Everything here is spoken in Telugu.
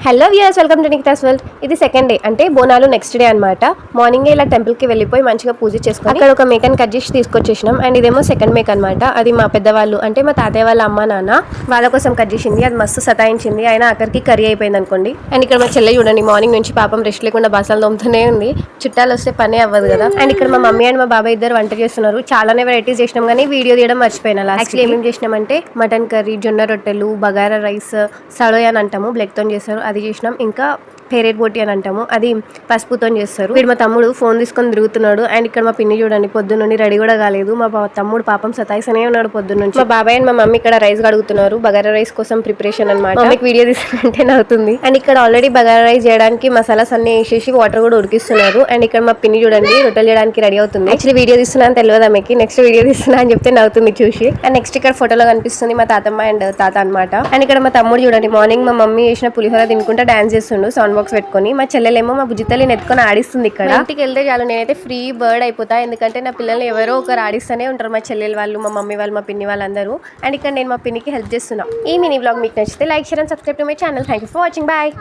Hello viewers, welcome to Nikita's world. ఇది సెకండ్ డే, అంటే బోనాలు నెక్స్ట్ డే అనమాట. మార్నింగ్ ఇలా టెంపుల్కి వెళ్ళిపోయి మంచిగా పూజ చేసుకొని అక్కడ ఒక మేకని కట్ చేసి తీసుకొచ్చేసినాం. అండ్ ఇదేమో సెకండ్ మేక్ అనమాట. అది మా పెద్దవాళ్ళు, అంటే మా తాతయ్య వాళ్ళ అమ్మ నాన్న వాళ్ళ కోసం కట్ చేసింది. అది మస్తు సతాయించింది, అయినా అక్కడికి కర్రీ అయిపోయింది అనుకోండి. అండ్ ఇక్కడ మా చెల్లె చూడండి, మార్నింగ్ నుంచి పాపం రెస్ట్ లేకుండా బాసాలు తోముతూనే ఉంది. చుట్టాలు వస్తే పనే అవ్వదు కదా. అండ్ ఇక్కడ మా మమ్మీ అండ్ మా బాబాయ్ ఇద్దరు వంట చేస్తున్నారు. చాలానే వెరైటీస్ చేసినాం, కానీ వీడియో తీయడం మర్చిపోయినా. యాక్చువల్లీ ఏమేమి చేసినామంటే మటన్ కర్రీ, జొన్న రొట్టెలు, బగారా రైస్, సడోయ్ అని అంటాము, బ్లెక్తో చేస్తారు, అది చేసినాం. ఇంకా పేరేట్ బోటి అని అంటాము, అది పసుపుతో చేస్తారు. వీడు మా తమ్ముడు ఫోన్ తీసుకొని తిరుగుతున్నాడు. అండ్ ఇక్కడ మా పిన్ని చూడండి, పొద్దున్నుండి రెడీ కూడా కాలేదు. మా తమ్ముడు పాపం సతాయిస్తూనే ఉన్నాడు పొద్దున్నుంచి. మా బాబాయ్ అండ్ మా మమ్మీ ఇక్కడ రైస్ కడుగుతున్నారు, బగారా రైస్ కోసం ప్రిపరేషన్ అనమాట. మమ్మీకి వీడియో తీసుకుంటే నవ్వుతుంది. అండ్ ఇక్కడ ఆల్రెడీ బగారా రైస్ చేయడానికి మసాలాస్ అన్ని వేసేసి వాటర్ కూడా ఉడికిస్తున్నారు. అండ్ ఇక్కడ మా పిన్ని చూడండి రొట్టెలు చేయడానికి రెడీ అవుతుంది. యాక్చువల్లీ వీడియో తీస్తున్నా అని తెలియదు ఆమెకి, నెక్స్ట్ వీడియో తీస్తున్నా అని చెప్తే నవ్వుతుంది చూసి. అండ్ నెక్స్ట్ ఇక్కడ ఫోటోలో కనిపిస్తుంది మా తాతమ్మ అండ్ తాత అనమాట. అండ్ ఇక్కడ మా తమ్ముడు చూడండి, మార్నింగ్ మా మమ్మీ చేసిన పులిహోర తినుకుంటా డాన్స్ చేస్తుండు సౌండ్ బాక్స్ పెట్టుకొని. మా చెల్లెలేమో మా బుజ్జితల్లిని ఎత్తుకొని ఆడిస్తుంది. ఇక్కడ ఇంటికి వెళ్తే చాలు నేనైతే ఫ్రీ బర్డ్ అయిపోతా, ఎందుకంటే నా పిల్లల్ని ఎవరో ఒకరు ఆడిస్తూనే ఉంటారు, మా చెల్లెలు వాళ్ళు, మా మమ్మీ వాళ్ళు, మా పిన్ని వాళ్ళందరూ. అండ్ ఇక్కడ నేను మా పిన్నికి హెల్ప్ చేస్తున్నా. ఈ మినీ వ్లాగ్ మీకు నచ్చితే like, share and subscribe to my channel. Thank you for watching. Bye.